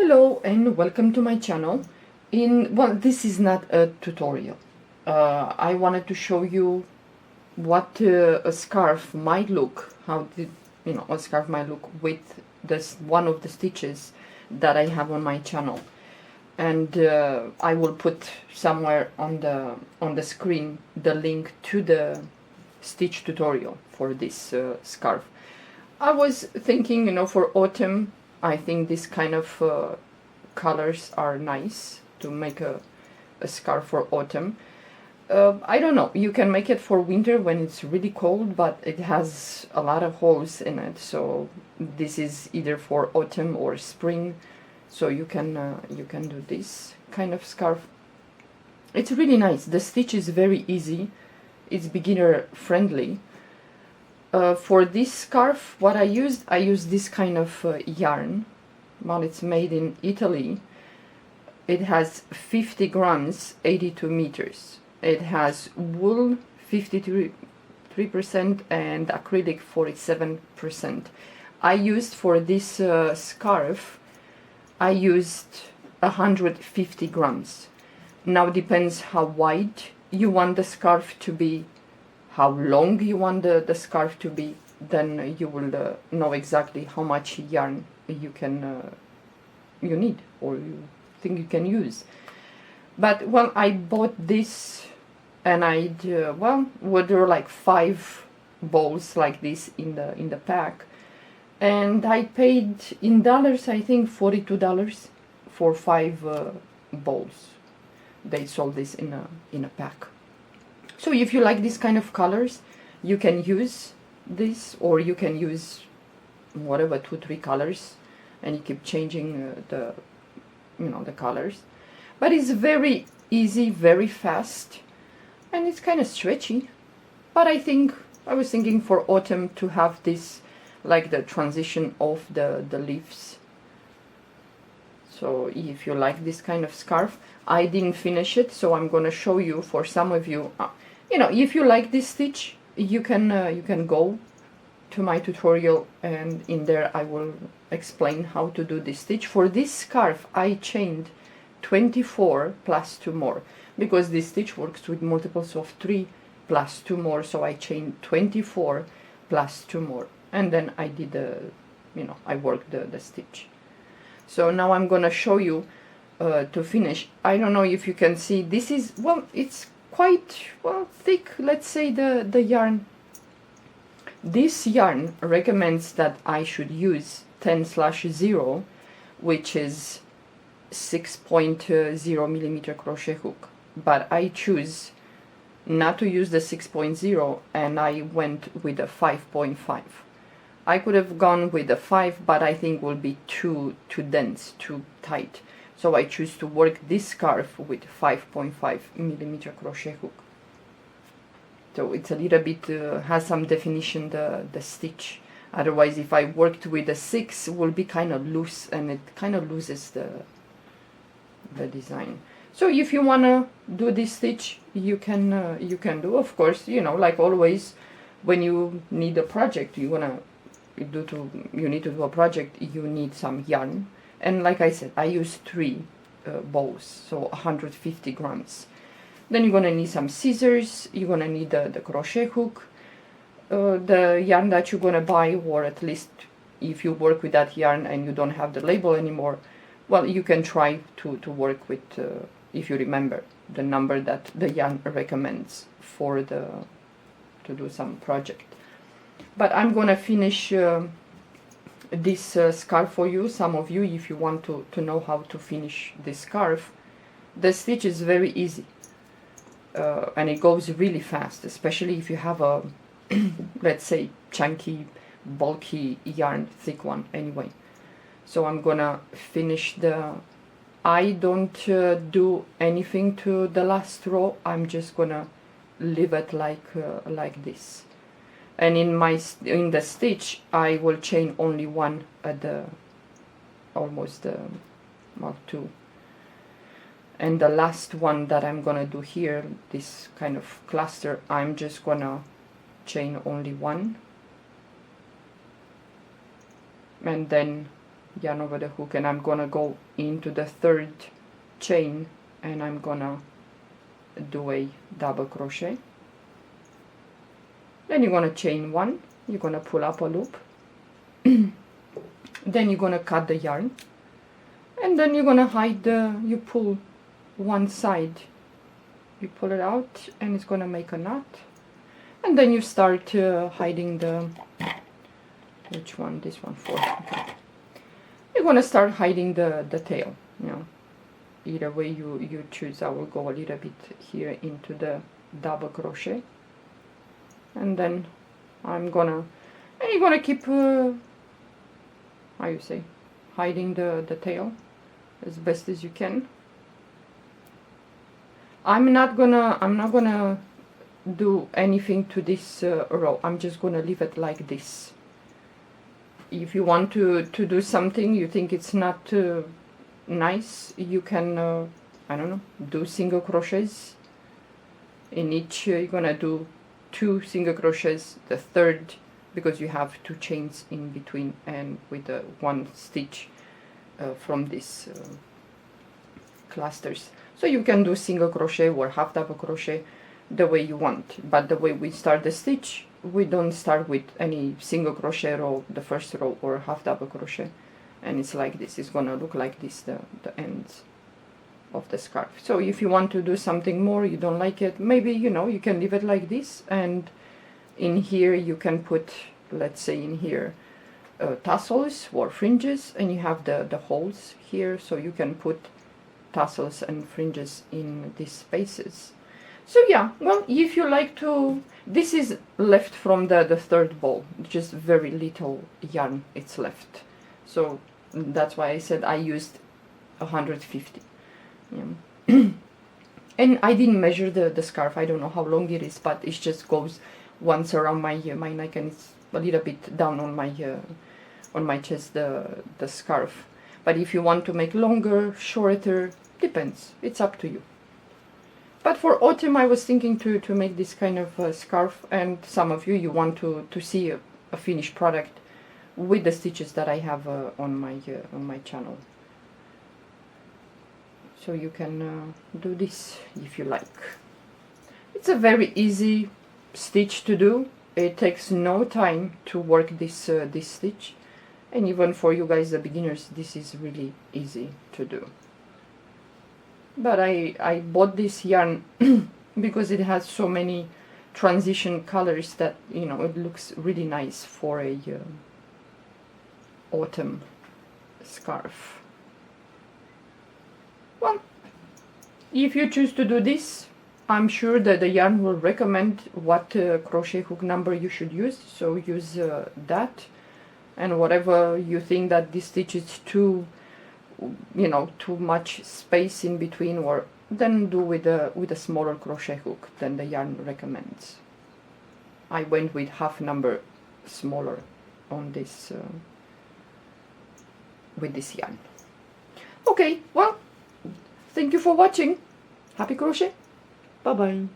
Hello and welcome to my channel. This is not a tutorial. I wanted to show you what a scarf might look, a scarf might look with this one of the stitches that I have on my channel, and I will put somewhere on the screen the link to the stitch tutorial for this scarf. I was thinking, for autumn, I think this kind of colors are nice to make a scarf for autumn. I don't know, you can make it for winter when it's really cold, but it has a lot of holes in it, so this is either for autumn or spring, so you can do this kind of scarf. It's really nice. The stitch is very easy, it's beginner friendly. For this scarf, what I used this kind of yarn. Well, it's made in Italy. It has 50 grams, 82 meters. It has wool 53% and acrylic 47%. I used for this scarf, I used 150 grams. Now depends how wide you want the scarf to be, how long you want the scarf to be, then you will know exactly how much yarn you need or you think you can use. But well, I bought this and there were like 5 balls like this in the pack, and I paid in dollars, I think $42 for 5 balls. They sold this in a pack. So if you like this kind of colors, you can use this, or you can use whatever 2-3 colors, and you keep changing the colors. But it's very easy, very fast, and it's kind of stretchy. But I was thinking for autumn to have this, like the transition of the leaves. So if you like this kind of scarf, I didn't finish it, so I'm gonna show you. For some of you, if you like this stitch, you can go to my tutorial, and in there I will explain how to do this stitch. For this scarf, I chained 24 plus 2 more, because this stitch works with multiples of 3 plus 2 more, so I chained 24 plus 2 more, and then I did I worked the stitch. So now I'm gonna show you to finish. I don't know if you can see, this is, it's quite thick, let's say, the yarn. This yarn recommends that I should use 10/0, which is 6.0 millimeter crochet hook, but I choose not to use the 6.0, and I went with a 5.5. I could have gone with a 5, but I think will be too dense, too tight. So I choose to work this scarf with 5.5 millimeter crochet hook. So it's a little bit, has some definition, the stitch. Otherwise, if I worked with a 6, it will be kind of loose, and it kind of loses the design. So if you wanna do this stitch, you can do. Of course, like always, when you need a project, you need to do a project, you need some yarn. And like I said, I used 3 balls, so 150 grams. Then you're gonna need some scissors, you're gonna need the crochet hook, the yarn that you're gonna buy, or at least if you work with that yarn and you don't have the label anymore, well, you can try to work with, if you remember the number that the yarn recommends for to do some project. But I'm gonna finish this scarf for you. Some of you, if you want to know how to finish this scarf, the stitch is very easy. And it goes really fast, especially if you have a let's say chunky, bulky yarn, thick one anyway. So I'm gonna finish I don't do anything to the last row. I'm just gonna leave it like this, and in the stitch I will chain only 1 at the almost 2. And the last one that I'm gonna do here, this kind of cluster, I'm just gonna chain only 1, and then yarn over the hook, and I'm gonna go into the third chain and I'm gonna do a double crochet. Then you're gonna chain one, you're gonna pull up a loop, then you're gonna cut the yarn, and then you're gonna hide you pull one side, you pull it out, and it's gonna make a knot, and then you start hiding the, which one, this one, fourth, okay. You're gonna start hiding the tail, you know, either way you choose. I will go a little bit here into the double crochet, and then I'm gonna, and you're gonna keep how you say, hiding the tail as best as you can. I'm not gonna do anything to this row. I'm just gonna leave it like this. If you want to do something you think it's not nice, you can I don't know, do single crochets in each. You're gonna do 2 single crochets, the third, because you have 2 chains in between, and with 1 stitch from these clusters. So you can do single crochet or half double crochet the way you want, but the way we start the stitch, we don't start with any single crochet row, the first row, or half double crochet, and it's like this. It's gonna look like this, the ends of the scarf. So if you want to do something more, you don't like it, maybe, you know, you can leave it like this, and in here you can put, let's say in here, tassels or fringes, and you have the holes here, so you can put tassels and fringes in these spaces. So yeah, well, if you like to, this is left from the third ball, just very little yarn it's left, so that's why I said I used 150. Yeah. And I didn't measure the scarf. I don't know how long it is, but it just goes once around my neck, and it's a little bit down on my chest, the scarf. But if you want to make longer, shorter, depends, it's up to you. But for autumn I was thinking to make this kind of scarf, and some of you want to see a finished product with the stitches that I have on my channel. So you can do this if you like. It's a very easy stitch to do. It takes no time to work this stitch, and even for you guys, the beginners, this is really easy to do. But I bought this yarn because it has so many transition colors that, you know, it looks really nice for a autumn scarf. Well, if you choose to do this, I'm sure that the yarn will recommend what crochet hook number you should use, so use that, and whatever you think that this stitch is too, you know, too much space in between, or then do with a smaller crochet hook than the yarn recommends. I went with half number smaller on this with this yarn. Okay, well, thank you for watching. Happy crochet. Bye bye.